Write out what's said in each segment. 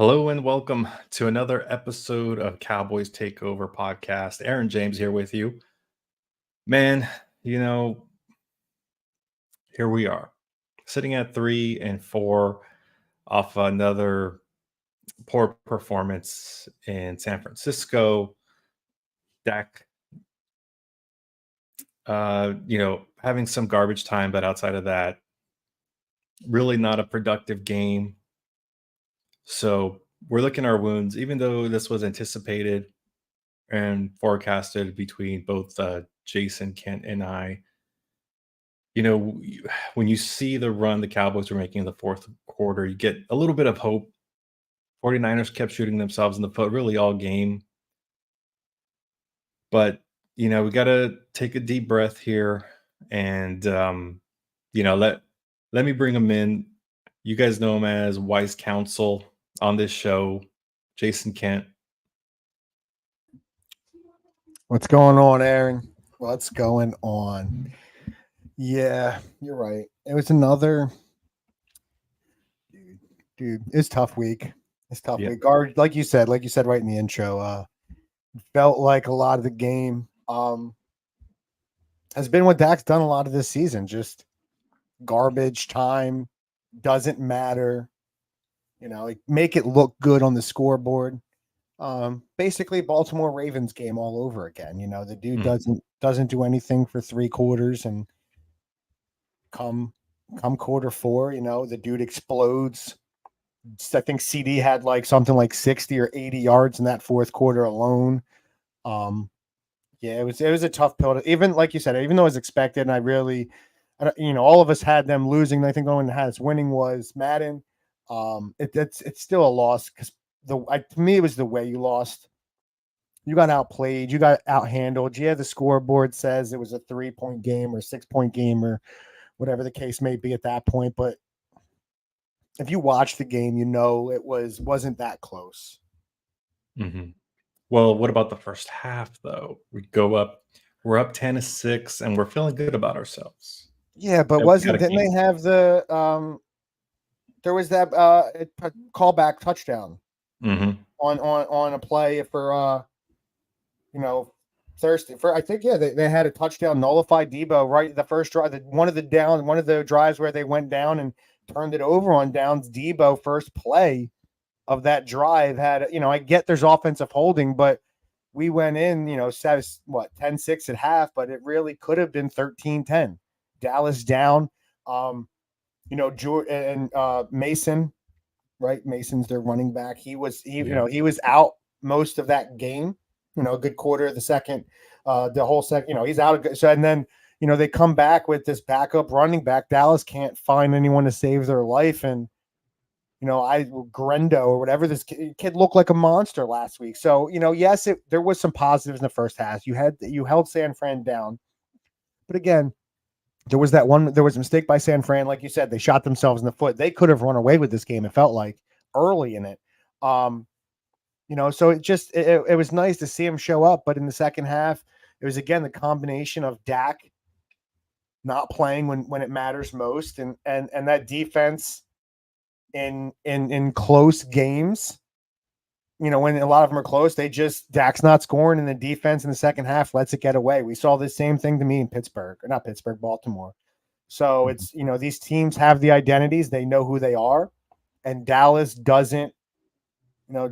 Hello and welcome to another episode of Cowboys Takeover podcast. Aaron James here with you. Man, you know, here we are, sitting at 3-4 off another poor performance in San Francisco. Dak, having some garbage time, but outside of that, really not a productive game. So we're licking our wounds, even though this was anticipated and forecasted between both Jason, Kent, and I. When you see the run the Cowboys were making in the fourth quarter, you get a little bit of hope. 49ers kept shooting themselves in the foot really all game. But, we got to take a deep breath here and, let me bring him in. You guys know him as wise counsel on this show, Jason Kent. What's going on, Aaron? What's going on? Yeah, you're right. It was another dude. It's tough week. It's tough week. Guard, like you said right in the intro. Felt like a lot of the game has been what Dak's done a lot of this season. Just garbage time, doesn't matter. Make it look good on the scoreboard. Basically Baltimore Ravens game all over again. The dude doesn't do anything for 3 quarters, and come quarter 4, the dude explodes. I think CD had like something like 60 or 80 yards in that fourth quarter alone. It was a tough pill to, even like you said, even though it was expected, and all of us had them losing. I think the one that had us winning was Madden. It's still a loss because to me, it was the way you lost. You got outplayed. You got outhandled. Yeah, the scoreboard says it was a 3-point game or 6-point game or whatever the case may be at that point. But if you watch the game, it wasn't that close. Mm-hmm. Well, what about the first half, though? We're up 10-6, and we're feeling good about ourselves. Yeah, but didn't they have there was that callback touchdown on a play for Thursday. I think they had a touchdown nullified Debo right the first drive. One of the drives where they went down and turned it over on downs. Debo first play of that drive had I get there's offensive holding, but we went in 10-6 at half, but it really could have been 13-10. Dallas down. Jordan and Mason, right? Mason's their running back. He was out most of that game. A good quarter of the second, the whole second. He's out. So and then they come back with this backup running back. Dallas can't find anyone to save their life, and Grendo or whatever, this kid looked like a monster last week. So yes, there was some positives in the first half. You held San Fran down, but again, there was a mistake by San Fran. Like you said, they shot themselves in the foot. They could have run away with this game, it felt like, early in it. So it was nice to see him show up. But in the second half, it was, again, the combination of Dak not playing when it matters most, and that defense in close games, when a lot of them are close, Dak's not scoring, and the defense in the second half lets it get away. We saw the same thing to me in Baltimore. So it's, these teams have the identities. They know who they are. And Dallas doesn't.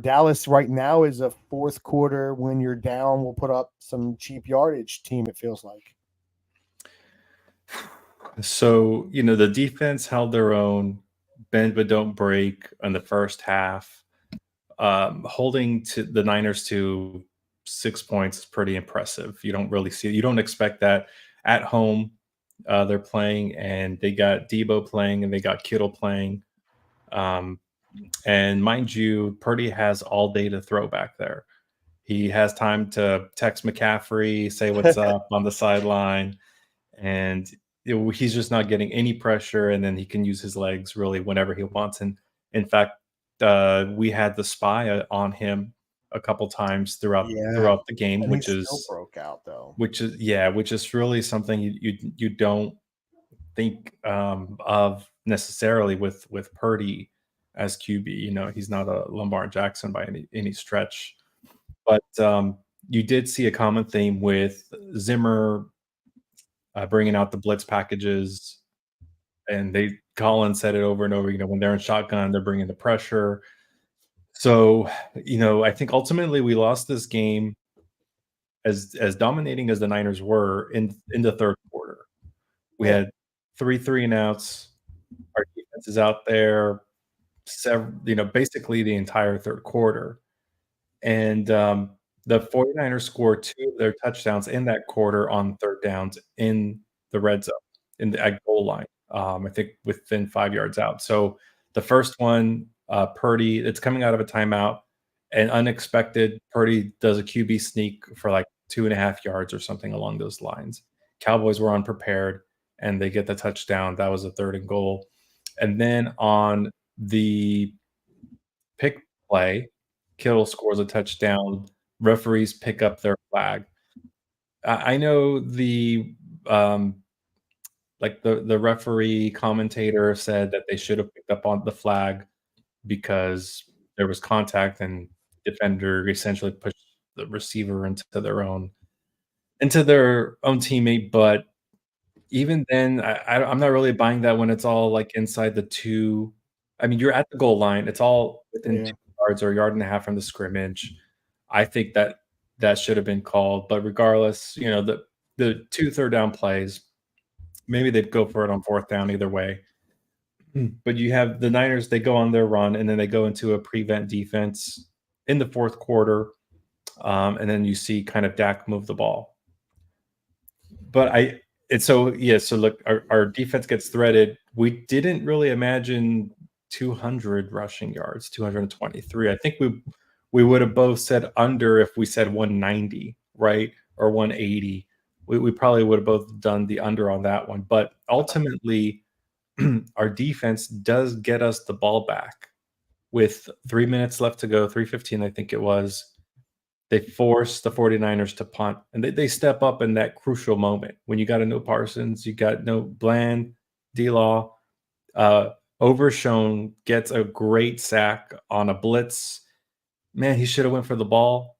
Dallas right now is a fourth quarter, when you're down, will put up some cheap yardage team, it feels like. So, the defense held their own, bend but don't break in the first half. Holding to the Niners to 6 points is pretty impressive. You don't expect that at home. They're playing, and they got Debo playing, and they got Kittle playing. And mind you, Purdy has all day to throw back there. He has time to text McCaffrey, say what's up on the sideline, and he's just not getting any pressure. And then he can use his legs really whenever he wants. And in fact, we had the spy on him a couple times throughout the game, and which still broke out though. Which is really something you don't think of necessarily with Purdy. as QB. He's not a Lamar Jackson by any stretch. But you did see a common theme with Zimmer bringing out the blitz packages, and Colin said it over and over. When they're in shotgun, they're bringing the pressure. So, I think ultimately we lost this game as dominating as the Niners were in the third quarter. We had 3 and outs. Our defense is out there, basically the entire third quarter. And the 49ers scored 2 of their touchdowns in that quarter on third downs in the red zone, at goal line, I think within 5 yards out. So the first one, Purdy, it's coming out of a timeout, and unexpected, Purdy does a QB sneak for like 2.5 yards or something along those lines. Cowboys were unprepared, and they get the touchdown. That was a 3rd and goal. And then on the pick play, Kittle scores a touchdown. Referees pick up their flag. I know the referee commentator said that they should have picked up on the flag because there was contact and defender essentially pushed the receiver into their own teammate. But even then, I'm not really buying that when it's all like inside the 2. I mean, you're at the goal line. It's all within 2 yards or a yard and a half from the scrimmage. I think that should have been called. But regardless, the 2 third down plays, maybe they'd go for it on 4th down either way. But you have the Niners, they go on their run, and then they go into a prevent defense in the 4th quarter. And then you see kind of Dak move the ball. But so look, our defense gets threaded. We didn't really imagine 200 rushing yards, 223. I think we would have both said under if we said 190, right? Or 180. We probably would have both done the under on that one. But ultimately, our defense does get us the ball back with 3 minutes left to go, 3:15, I think it was. They force the 49ers to punt, and they step up in that crucial moment when you got no Parsons, you got no Bland, D-Law. Overshone gets a great sack on a blitz. Man, he should have went for the ball,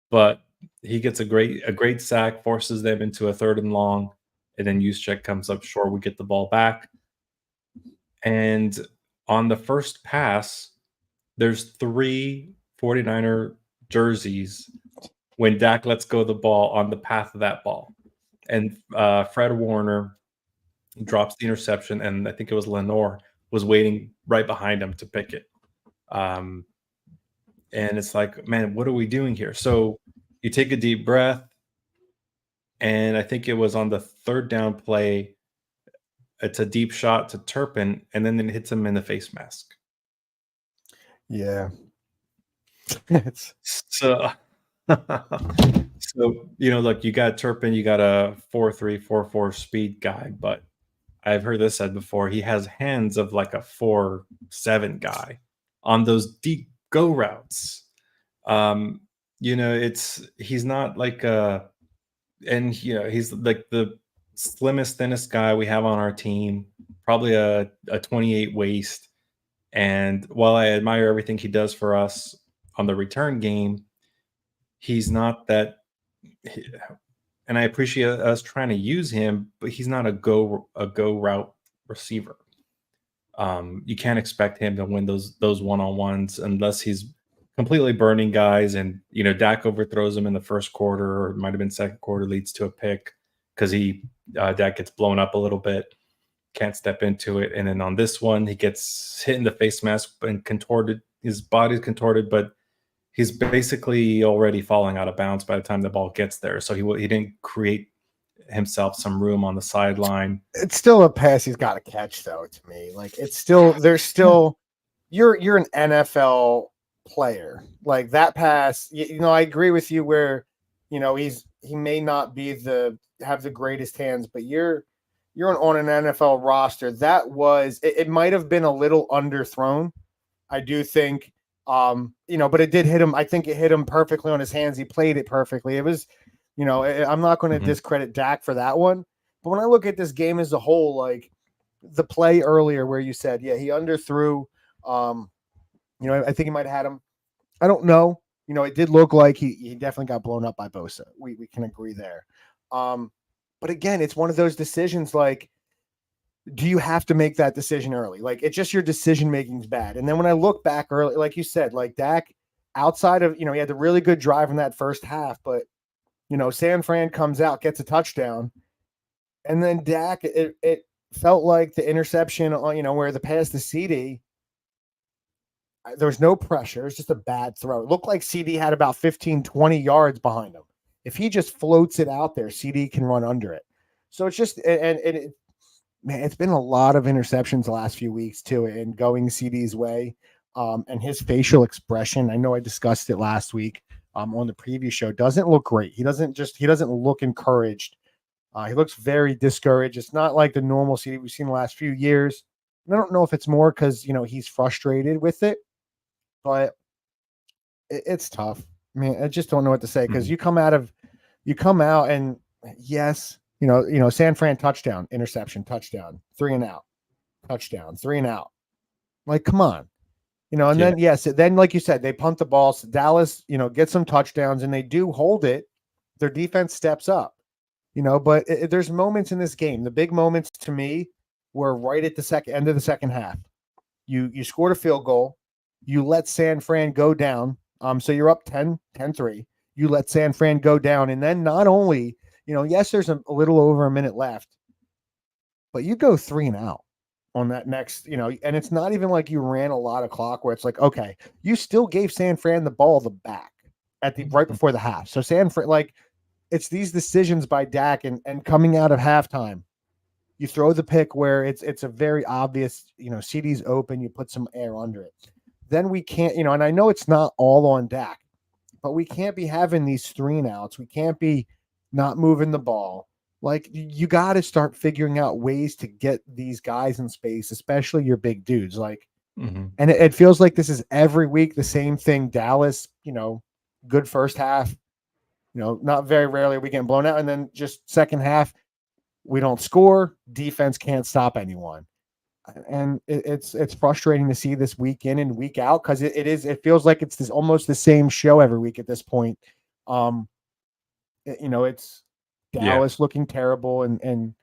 but he gets a great sack, forces them into a 3rd and long, and then Juszczyk comes up short. We get the ball back. And on the first pass, there's 3 49er jerseys when Dak lets go of the ball on the path of that ball. And Fred Warner drops the interception, and I think it was Lenore was waiting right behind him to pick it. And it's like, man, what are we doing here? So you take a deep breath, and I think it was on the 3rd down play. It's a deep shot to Turpin, and then it hits him in the face mask. Yeah. So, look, you got Turpin, you got a 4.3, 4.4 speed guy, but I've heard this said before. He has hands of like a 4.7 guy on those deep go routes. He's not like he's like the slimmest, thinnest guy we have on our team, probably a 28 waist. And while I admire everything he does for us on the return game, he's not that. And I appreciate us trying to use him, but he's not a go route receiver. You can't expect him to win those one-on-ones unless he's completely burning guys. And Dak overthrows him in the first quarter, or it might have been second quarter, leads to a pick because Dak gets blown up a little bit, can't step into it. And then on this one, he gets hit in the face mask and contorted. His body's contorted, but he's basically already falling out of bounds by the time the ball gets there. So he didn't create himself some room on the sideline. It's still a pass he's got to catch, though. To me, like there's still you're an NFL player. Like that pass, I agree with you where he may not have the greatest hands, but you're on an NFL roster. That was it might have been a little underthrown. I do think. But it did hit him. I think it hit him perfectly on his hands. He played it perfectly. It was, I'm not going to discredit Dak for that one. But when I look at this game as a whole, like the play earlier where you said, yeah, he underthrew I think he might have had him. I don't know. It did look like he definitely got blown up by Bosa. We can agree there. But again, it's one of those decisions like, do you have to make that decision early? Like, it's just your decision making's bad. And then when I look back early, like you said, like Dak, outside of, he had the really good drive in that first half, but San Fran comes out, gets a touchdown, and then Dak, it felt like the interception on, where the pass to CD, there was no pressure. It's just a bad throw. It looked like CD had about 15, 20 yards behind him. If he just floats it out there, CD can run under it. So it's just, and man, it's been a lot of interceptions the last few weeks too, and going CD's way. And his facial expression, I know I discussed it last week on the preview show, doesn't look great. He doesn't look encouraged. He looks very discouraged. It's not like the normal CD we've seen the last few years. And I don't know if it's more because he's frustrated with it, but it's tough. I mean, I just don't know what to say because you come out and yes, San Fran touchdown, interception, touchdown, 3 and out, touchdown, 3 and out. Like, come on, and Yeah. then yes, then like you said, they punt the ball. So Dallas, gets some touchdowns and they do hold it. Their defense steps up, but there's moments in this game. The big moments to me were right at the end of the second half. You scored a field goal. You let San Fran go down. So you're up 10-3. You let San Fran go down. And then not only, yes, there's a little over a minute left, but you go 3 and out on that next, and it's not even like you ran a lot of clock where it's like, okay, you still gave San Fran the ball the back at the right before the half. So San Fran, like, it's these decisions by Dak and coming out of halftime. You throw the pick where it's a very obvious, CD's open, you put some air under it. Then we can't, and I know it's not all on Dak, but we can't be having these 3 and outs. We can't be not moving the ball. Like, you got to start figuring out ways to get these guys in space, especially your big dudes. Like, and it feels like this is every week the same thing. Dallas, good first half, not very rarely are we getting blown out. And then just second half, we don't score. Defense can't stop anyone. And it's frustrating to see this week in and week out because it feels like it's almost the same show every week at this point. It's Dallas looking terrible and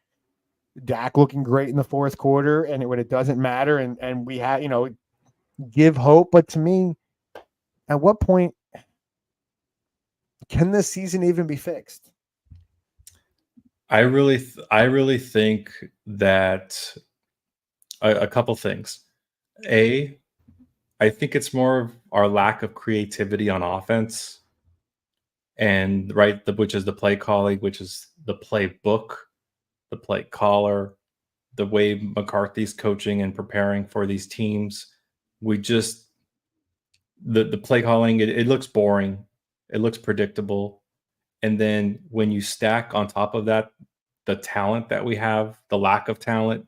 Dak looking great in the fourth quarter, and it doesn't matter. And we have give hope, but to me, at what point can this season even be fixed? I really think that a couple things. I think it's more of our lack of creativity on offense, and which is the play calling, which is the playbook, the play caller, the way McCarthy's coaching and preparing for these teams. We just the play calling, it looks boring, it looks predictable, and then when you stack on top of that the talent that we have, the lack of talent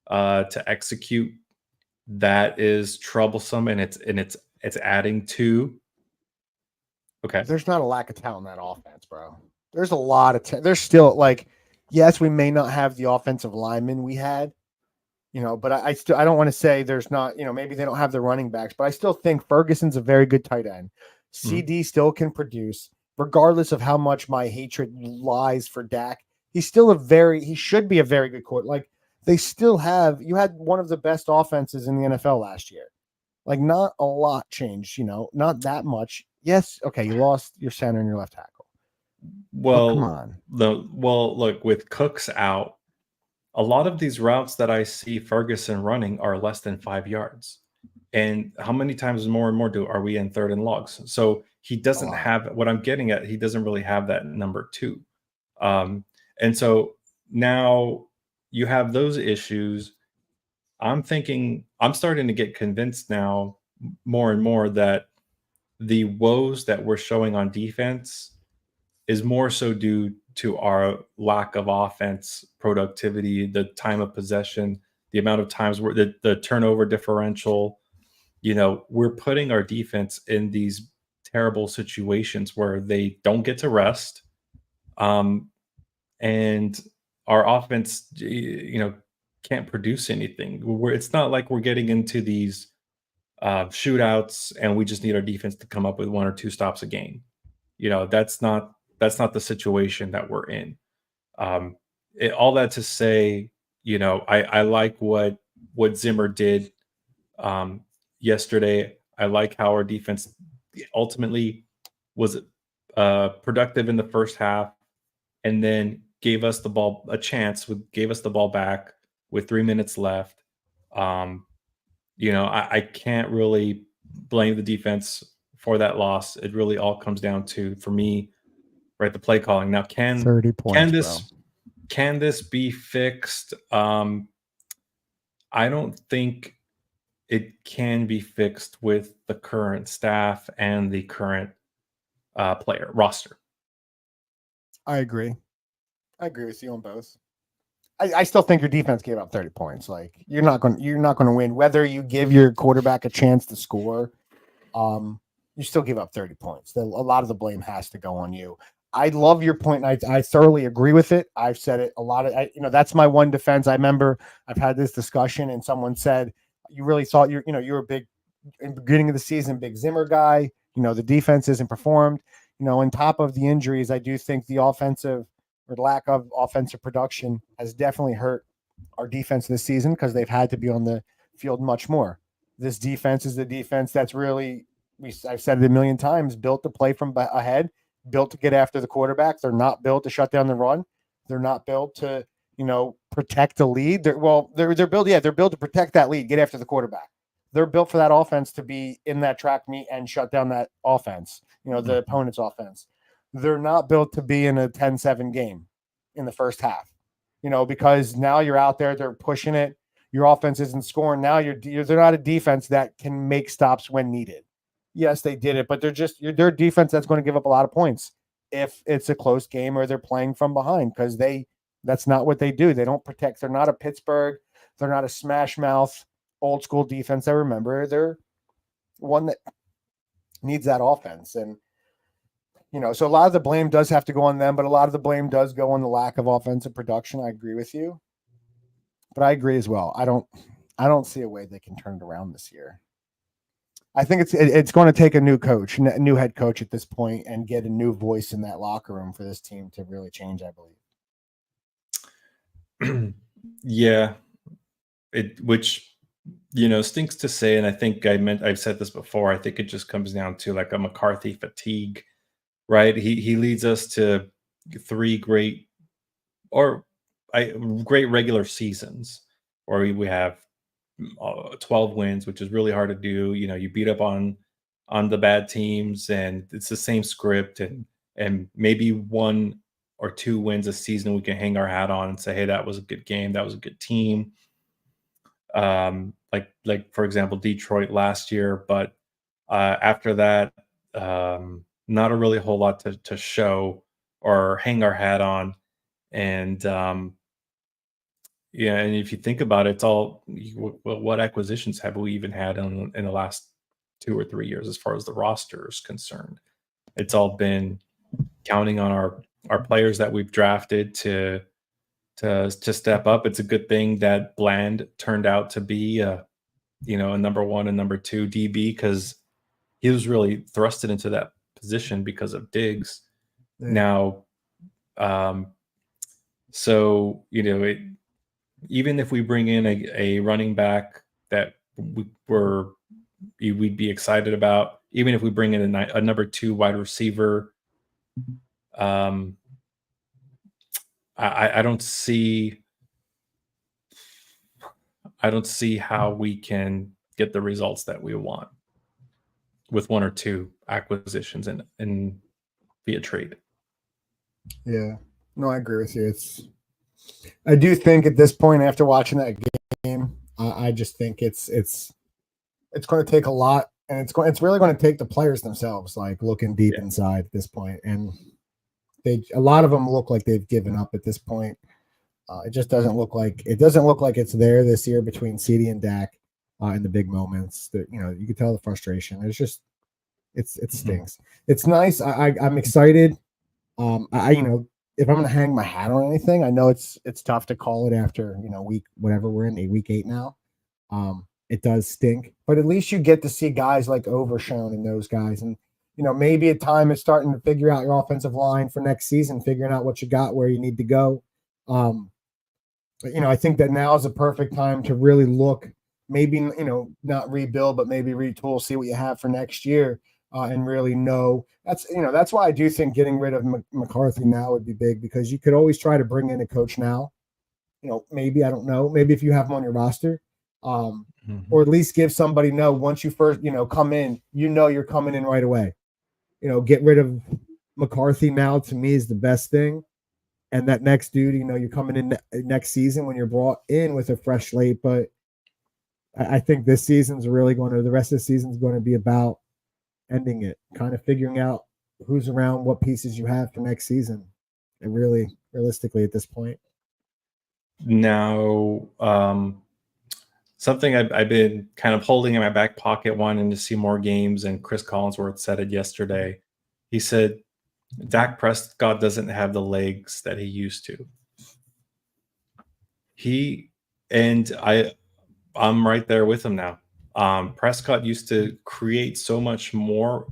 to execute, that is troublesome, and it's adding to. Okay. There's not a lack of talent in that offense, bro. There's a lot of there's still, like, yes, we may not have the offensive linemen we had, but I still, I don't want to say there's not, maybe they don't have the running backs, but I still think Ferguson's a very good tight end. CD still can produce, regardless of how much my hatred lies for Dak. He should be a very good court. Like, you had one of the best offenses in the NFL last year. Like, not a lot changed, not that much. Yes, okay, you lost your center and your left tackle. Well, come on. Look, with Cooks out, a lot of these routes that I see Ferguson running are less than 5 yards. And how many times more and more are we in third and logs? So he doesn't have what I'm getting at. He doesn't really have that number 2. And so now you have those issues. I'm starting to get convinced now more and more that the woes that we're showing on defense is more so due to our lack of offense productivity, the time of possession, the amount of times where the turnover differential. We're putting our defense in these terrible situations where they don't get to rest, and our offense, can't produce anything. It's not like we're getting into these shootouts, and we just need our defense to come up with 1 or 2 stops a game. That's not the situation that we're in. All that to say, I like what Zimmer did um, yesterday. I like how our defense ultimately was productive in the first half, and then gave us the ball a chance. Gave us the ball back with 3 minutes left. Um, I can't really blame the defense for that loss. It really all comes down to, for me, right, the play calling. Now, 30 can points, bro. this be fixed? I don't think it can be fixed with the current staff and the current player roster. I agree. I agree with you on both. I still think your defense gave up 30 points. Like you're not going to win whether you give your quarterback a chance to score. You still give up 30 points. A lot of the blame has to go on you. I love your point, and I thoroughly agree with it. I've said it a lot. That's my one defense. I remember I've had this discussion, and someone said, "You really thought you're a big in the beginning of the season, big Zimmer guy. The defense isn't performed. On top of the injuries, I do think the offensive or lack of offensive production has definitely hurt our defense this season because they've had to be on the field much more. This defense is the defense that's really, I've said it a million times, built to play from ahead, built to get after the quarterback. They're not built to shut down the run. They're not built to, protect the lead. They're built, they're built to protect that lead, get after the quarterback. They're built for that offense to be in that track meet and shut down that offense, the opponent's offense. They're not built to be in a 10-7 game in the first half, because now you're out there, they're pushing it. Your offense isn't scoring. Now they're not a defense that can make stops when needed. Yes, they did it, but they're a defense that's going to give up a lot of points if it's a close game or they're playing from behind because that's not what they do. They don't protect. They're not a Pittsburgh. They're not a smash mouth old school defense. I remember they're one that needs that offense. And, so a lot of the blame does have to go on them, but a lot of the blame does go on the lack of offensive production. I agree with you, but I agree as well. I don't see a way they can turn it around this year. I think it's going to take a new coach, a new head coach at this point, and get a new voice in that locker room for this team to really change, I believe. Yeah, which stinks to say, and I think I've said this before. I think it just comes down to like a McCarthy fatigue, right? He leads us to 3 great regular seasons, where we have 12 wins, which is really hard to do. You beat up on the bad teams, and it's the same script, and maybe 1 or 2 wins a season we can hang our hat on and say, hey, that was a good game, that was a good team. Like for example, Detroit last year, but after that, not a really whole lot to show or hang our hat on. And yeah, and if you think about it, it's all what acquisitions have we even had in the last 2 or 3 years as far as the roster is concerned? It's all been counting on our players that we've drafted to step up. It's a good thing that Bland turned out to be a number 1 and number 2 DB, because he was really thrusted into that position because of Diggs. Yeah. Now, so even if we bring in a running back that we'd be excited about, even if we bring in a number 2 wide receiver, I don't see how we can get the results that we want with 1 or 2 acquisitions and via trade. Yeah, no, I agree with you. I do think at this point, after watching that game, I just think it's going to take a lot, and it's really going to take the players themselves, like looking deep inside at this point, and a lot of them look like they've given up at this point. It just doesn't look like it's there this year between CD and Dak in the big moments. That you can tell the frustration. It's just it stinks. It's nice. I'm excited. If I'm going to hang my hat on anything, I know it's tough to call it after week whatever we're in, week 8 now. it does stink. But at least you get to see guys like Overshone and those guys. And, maybe a time is starting to figure out your offensive line for next season, figuring out what you got, where you need to go. But, I think that now is a perfect time to really look, maybe, not rebuild, but maybe retool, see what you have for next year. And really know that's why I do think getting rid of McCarthy now would be big, because you could always try to bring in a coach now. Maybe, I don't know, maybe if you have him on your roster, or at least give somebody once you first, come in, you're coming in right away. Get rid of McCarthy now, to me, is the best thing. And that next dude, you're coming in next season when you're brought in with a fresh slate. But I think this season's really the rest of the season's going to be about ending it, kind of figuring out who's around, what pieces you have for next season, and really realistically at this point. Now, something I've been kind of holding in my back pocket, wanting to see more games, and Chris Collinsworth said it yesterday. He said Dak Prescott doesn't have the legs that he used to. I'm right there with him now. Prescott used to create so much more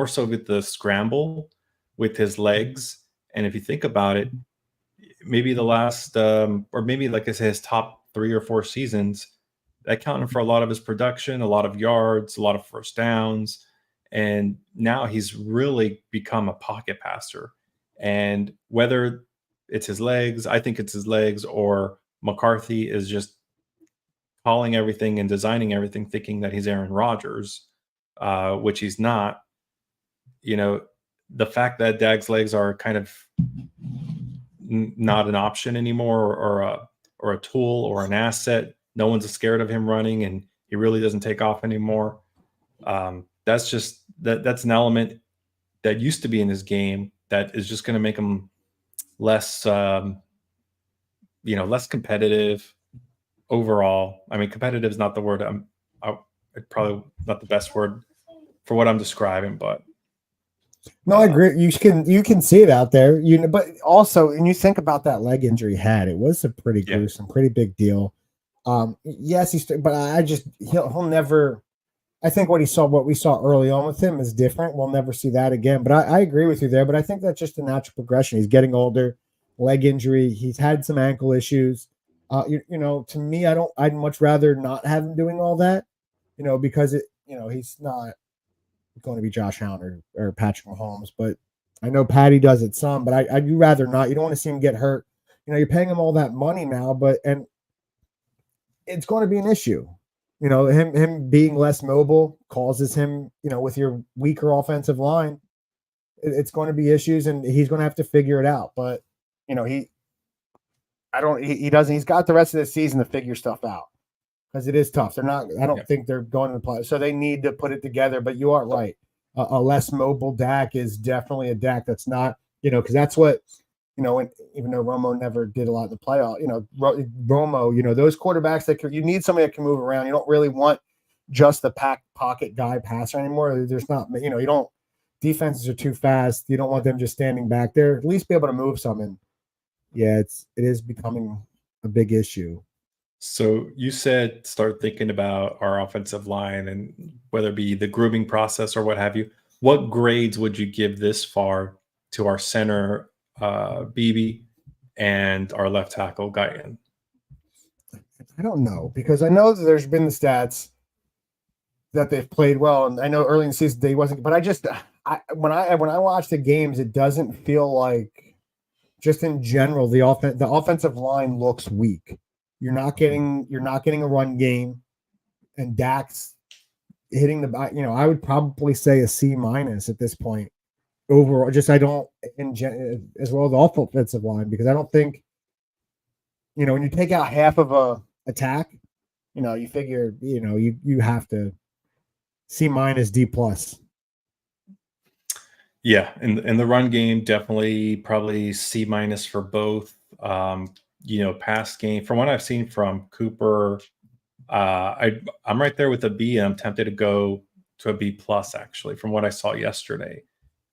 so with the scramble with his legs. And if you think about it, maybe the last, or maybe like I said, his top 3 or 4 seasons, that counted for a lot of his production, a lot of yards, a lot of first downs. And now he's really become a pocket passer. And whether it's his legs, I think it's his legs, or McCarthy is just calling everything and designing everything, thinking that he's Aaron Rodgers, which he's not. The fact that Dag's legs are kind of not an option anymore, or a tool or an asset. No one's scared of him running, and he really doesn't take off anymore. That's just that's an element that used to be in his game that is just going to make him less, less competitive overall. I mean, competitive is not the word. It's probably not the best word for what I'm describing, but no, I agree. You can see it out there, but also, and you think about that leg injury he had, it was a pretty gruesome, pretty big deal. Yes, but he'll never. I think what we saw early on with him is different. We'll never see that again. But I agree with you there. But I think that's just a natural progression. He's getting older, leg injury. He's had some ankle issues. To me, I'd much rather not have him doing all that, because he's not going to be Josh Allen or Patrick Mahomes. But I know Patty does it some, but I'd rather not. You don't want to see him get hurt. You're paying him all that money now, and it's going to be an issue. Him being less mobile causes him, with your weaker offensive line, it's going to be issues, and he's going to have to figure it out. But, he doesn't, he's got the rest of the season to figure stuff out, because it is tough. I don't think they're going to play. So they need to put it together, but you are right. A less mobile Dak is definitely a Dak that's not, because that's what, even though Romo never did a lot in the playoff, Romo, those quarterbacks you need somebody that can move around. You don't really want just the pocket guy passer anymore. There's not, you don't, defenses are too fast. You don't want them just standing back there. At least be able to move something. Yeah, it is becoming a big issue. So you said start thinking about our offensive line, and whether it be the grooming process or what have you. What grades would you give this far to our center, Beebe, and our left tackle, Guyton? I don't know, because I know that there's been the stats that they've played well, and I know early in the season they wasn't. But when I watch the games, it doesn't feel like, just in general, the offensive line looks weak. You're not getting a run game, and Dak's hitting the. I would probably say a C- at this point overall. Just as well as the offensive line, because I don't think, when you take out half of a attack, you figure, you have to C-, D+. Yeah, in the run game, definitely probably C- for both. Pass game, from what I've seen from Cooper, I'm right there with a B, and I'm tempted to go to a B+ actually, from what I saw yesterday.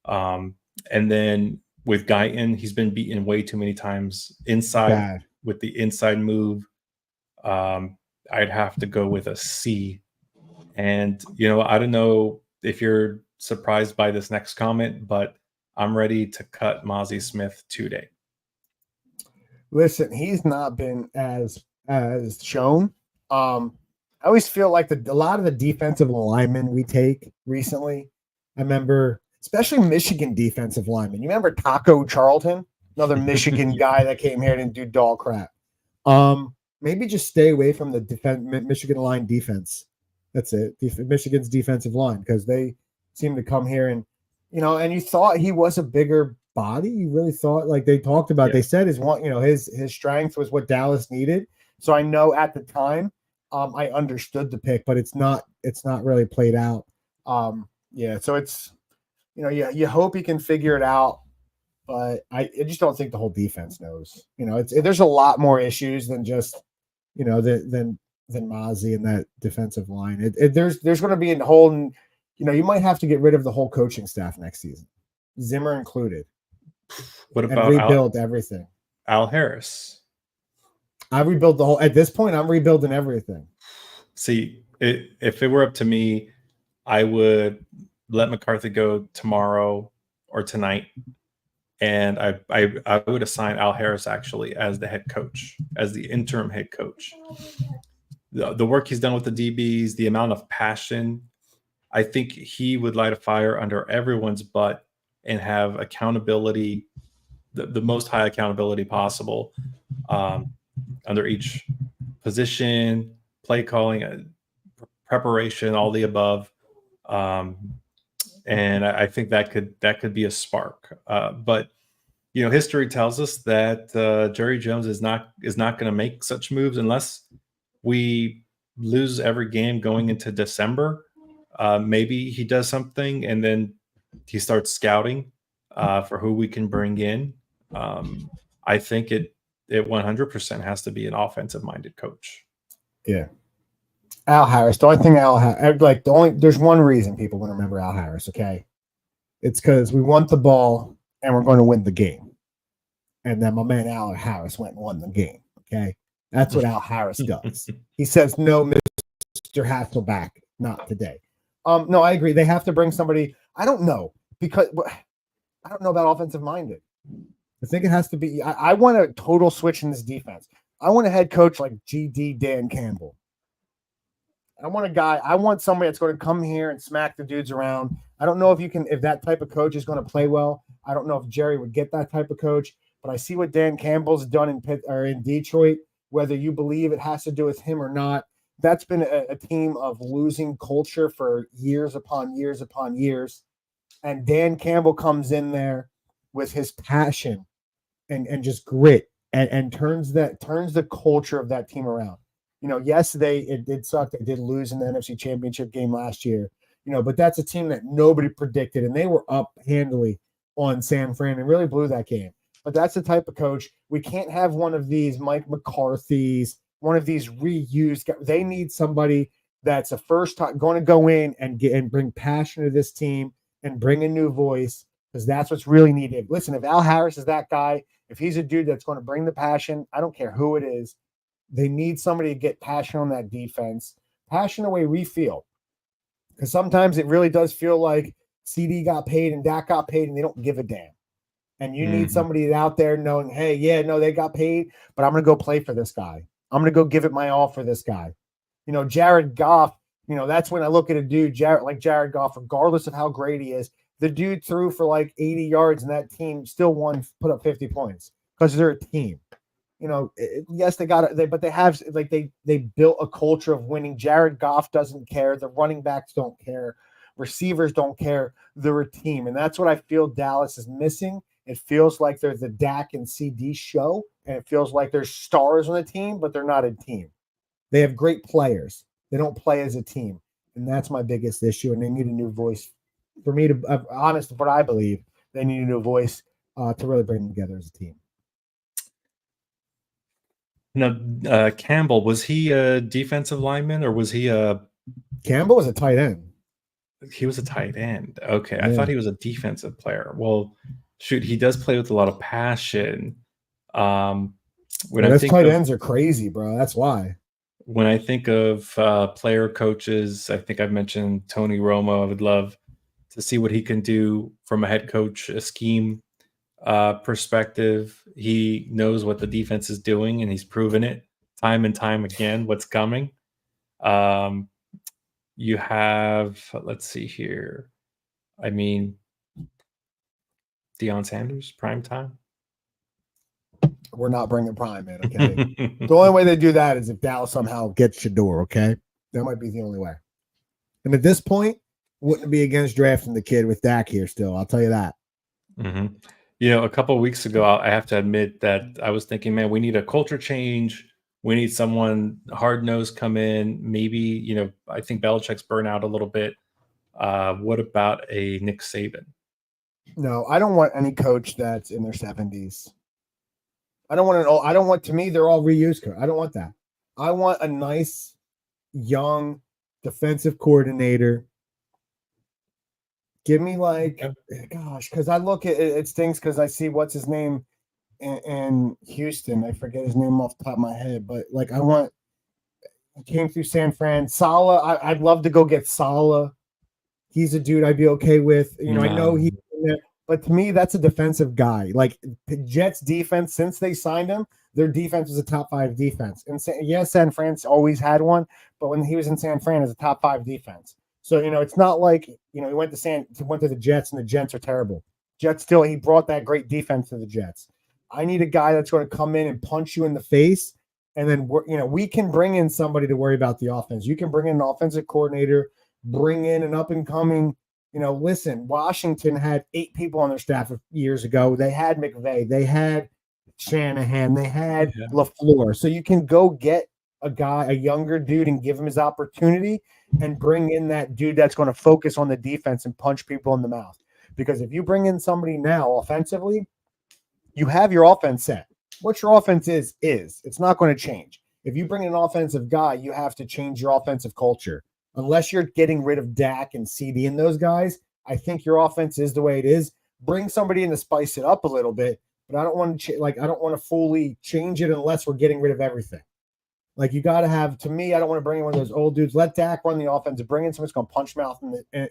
And then with Guyton, he's been beaten way too many times inside with the inside move. I'd have to go with a C. And, you know, I don't know if you're surprised by this next comment, but I'm ready to cut Mozzie Smith today. Listen, he's not been as shown. I always feel like a lot of the defensive linemen we take recently. I remember, especially Michigan defensive linemen. You remember Taco Charlton, another Michigan guy that came here and didn't do dog crap. Maybe just stay away from the Michigan line defense. That's it. Michigan's defensive line, because they seem to come here and, you know, and you thought he was a bigger body. You really thought, like they talked about, they said his one, you know, his strength was what Dallas needed. So I know at the time, I understood the pick, but it's not really played out. Yeah, so it's, you know, you hope he can figure it out, but I just don't think the whole defense knows. You know, there's a lot more issues than just, you know, than Mozzie and that defensive line. There's going to be a whole, you know, you might have to get rid of the whole coaching staff next season, Zimmer included. What about and rebuild everything? Al Harris. I rebuild the whole. At this point, I'm rebuilding everything. See, if it were up to me, I would let McCarthy go tomorrow or tonight, and I would assign Al Harris actually as the head coach, as the interim head coach. The work he's done with the DBs, the amount of passion, I think he would light a fire under everyone's butt and have accountability, the most high accountability possible, under each position, play calling, preparation, all the above. And I think that could be a spark. But you know, history tells us that Jerry Jones is not going to make such moves unless we lose every game going into December. Maybe he does something and then he starts scouting for who we can bring in. I think it 100% has to be an offensive minded coach. Yeah. Al Harris. The only thing there's one reason people want to remember Al Harris, okay? It's because we want the ball and we're going to win the game. And then my man Al Harris went and won the game, okay? That's what Al Harris does. He says, no, Mr. Hasselback, not today. No, I agree. They have to bring somebody. I don't know, because I don't know about offensive minded. I think it has to be. I want a total switch in this defense. I want a head coach like GD Dan Campbell. I want somebody that's going to come here and smack the dudes around. I don't know if that type of coach is going to play well. I don't know if Jerry would get that type of coach, but I see what Dan Campbell's done in Detroit, whether you believe it has to do with him or not. That's been a team of losing culture for years upon years upon years. And Dan Campbell comes in there with his passion and just grit and turns the culture of that team around. You know, yes, it did suck. They did lose in the NFC Championship game last year, you know, but that's a team that nobody predicted, and they were up handily on San Fran and really blew that game. But that's the type of coach. We can't have one of these Mike McCarthy's, one of these reused guys. They need somebody that's a first time going to go in and bring passion to this team and bring a new voice, because that's what's really needed. Listen, if Al Harris is that guy, if he's a dude that's going to bring the passion, I don't care who it is. They need somebody to get passion on that defense, passion the way we feel. Because sometimes it really does feel like CD got paid and Dak got paid and they don't give a damn. And you need somebody out there knowing, hey, yeah, no, they got paid, but I'm going to go play for this guy. I'm going to go give it my all for this guy. You know, Jared Goff, you know, that's when I look at a dude, Jared Goff, regardless of how great he is, the dude threw for like 80 yards and that team still put up 50 points because they're a team. You know, yes, they got it, but they have they built a culture of winning. Jared Goff doesn't care. The running backs don't care. Receivers don't care. They're a team, and that's what I feel Dallas is missing. It feels like they're the Dak and CD show, and it feels like there's stars on the team, but they're not a team. They have great players. They don't play as a team, and that's my biggest issue. And they need a new voice. For me to honest, what I believe, they need a new voice to really bring them together as a team. Now, Campbell, was he a defensive lineman or was he Campbell was a tight end. He was a tight end. Okay. Yeah. I thought he was a defensive player. Well, shoot, he does play with a lot of passion. Those tight ends are crazy, bro. That's why. when I think of player coaches, I think I've mentioned Tony Romo. I would love to see what he can do from a head coach, a scheme perspective. He knows what the defense is doing, and he's proven it time and time again what's coming. Um, you have, let's see here. I mean, Deion Sanders, prime time. We're not bringing Prime in, okay? The only way they do that is if Dallas somehow gets Shador, okay? That might be the only way. And at this point, wouldn't be against drafting the kid with Dak here still. I'll tell you that. Mm-hmm. You know, a couple of weeks ago, I have to admit that I was thinking, man, we need a culture change. We need someone hard nosed come in. Maybe, you know, I think Belichick's burnt out a little bit. What about a Nick Saban? No, I don't want any coach that's in their 70s. I don't want to me, they're all reused coach. I don't want that. I want a nice, young defensive coordinator. Give me gosh, because I look at it stings because I see what's his name in Houston. I forget his name off the top of my head, but he came through San Fran. Saleh, I'd love to go get Saleh. He's a dude I'd be okay with. You know, I know he's in there, but to me, that's a defensive guy. Like the Jets defense, since they signed him, their defense was a top 5 defense. And San Fran's always had one, but when he was in San Fran, it was a top 5 defense. So, you know, it's not like, you know, he went to the Jets and the Jets are terrible. He brought that great defense to the Jets. I need a guy that's going to come in and punch you in the face. And then, we can bring in somebody to worry about the offense. You can bring in an offensive coordinator, bring in an up and coming, listen, Washington had 8 people on their staff years ago. They had McVay, they had Shanahan, they had LaFleur. So you can go get a younger dude and give him his opportunity and bring in that dude that's going to focus on the defense and punch people in the mouth. Because if you bring in somebody now offensively, you have your offense set. What your offense is it's not going to change. If you bring in an offensive guy, you have to change your offensive culture. Unless you're getting rid of Dak and CD and those guys, I think your offense is the way it is. Bring somebody in to spice it up a little bit, but I don't want to fully change it unless we're getting rid of everything. Like you got to have, to me, I don't want to bring in one of those old dudes. Let Dak run the offense and bring in someone who's going to punch mouth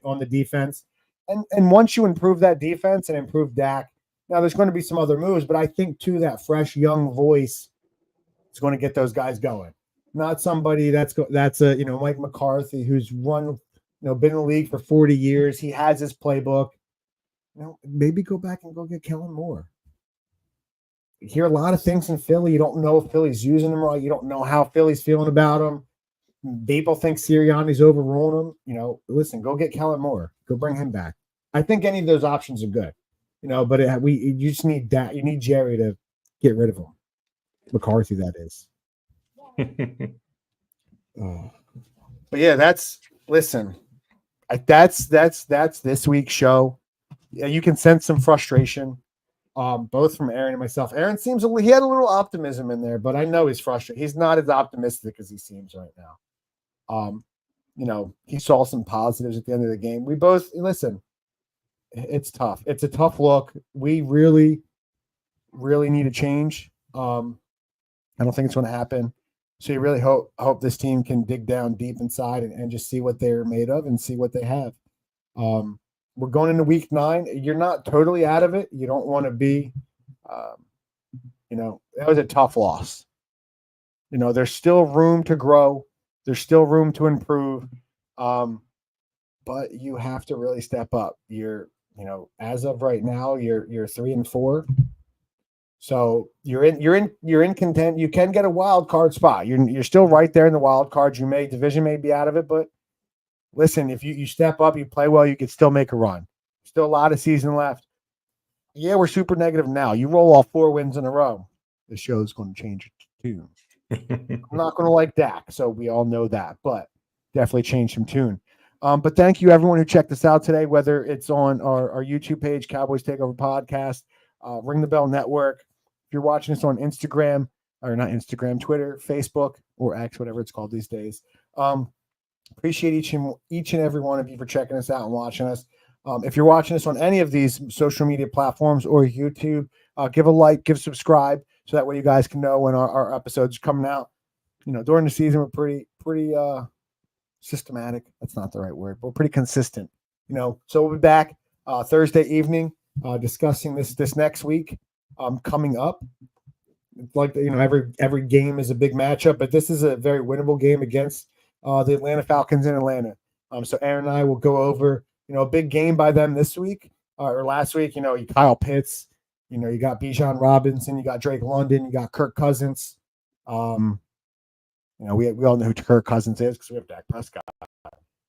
on the defense. And once you improve that defense and improve Dak, now there's going to be some other moves, but I think too that fresh young voice is going to get those guys going. Not somebody that's Mike McCarthy who's been in the league for 40 years. He has his playbook. Maybe go back and go get Kellen Moore. You hear a lot of things in Philly. You don't know if Philly's using them right. You don't know how Philly's feeling about them. People think Sirianni's overruling them. Listen, go get Kellen Moore. Go bring him back. I think any of those options are good. But you just need that. You need Jerry to get rid of him. McCarthy, that is. But yeah, that's this week's show. Yeah, you can sense some frustration, both from Aaron and myself. Aaron he had a little optimism in there, but I know he's frustrated. He's not as optimistic as he seems right now. He saw some positives at the end of the game. We both listen. It's tough. It's a tough look. We really, really need a change. I don't think it's going to happen. So you really hope this team can dig down deep inside and just see what they're made of and see what they have. We're going into week 9. You're not totally out of it. You don't want to be, that was a tough loss. There's still room to grow. There's still room to improve. But you have to really step up. As of right now, you're 3-4. So you're in content. You can get a wild card spot. You're still right there in the wild cards. Division may be out of it, but listen, if you step up, you play well, you could still make a run. Still a lot of season left. Yeah, we're super negative now. You roll off 4 wins in a row, the show's going to change tune. I'm not going to like Dak, so we all know that, but definitely change some tune. But thank you everyone who checked us out today, whether it's on our YouTube page, Cowboys Takeover Podcast, Ring the Bell Network. If you're watching us on Instagram, or not Instagram, Twitter, Facebook, or X, whatever it's called these days. Appreciate each and every one of you for checking us out and watching us. If you're watching us on any of these social media platforms or YouTube, give a like, give subscribe, so that way you guys can know when our episodes are coming out. during the season we're pretty systematic. That's not the right word. But we're pretty consistent. So we'll be back Thursday evening discussing this next week coming up. Like every game is a big matchup, but this is a very winnable game against the Atlanta Falcons in Atlanta. So Aaron and I will go over a big game by them this week or last week. Kyle Pitts, you got Bijan Robinson, you got Drake London, you got Kirk Cousins. We all know who Kirk Cousins is because we have Dak Prescott.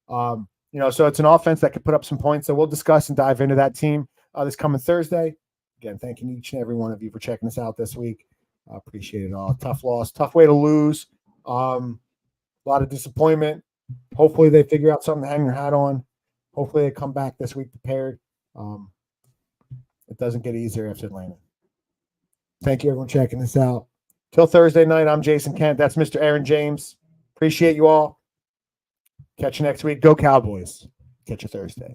So it's an offense that could put up some points. So we'll discuss and dive into that team this coming Thursday. Again, thanking each and every one of you for checking us out this week. I appreciate it all. Tough loss, tough way to lose. A lot of disappointment. Hopefully they figure out something to hang their hat on. Hopefully they come back this week prepared. It doesn't get easier after Atlanta. Thank you, everyone, checking this out. Till Thursday night, I'm Jason Kent. That's Mr. Aaron James. Appreciate you all. Catch you next week. Go Cowboys. Catch you Thursday.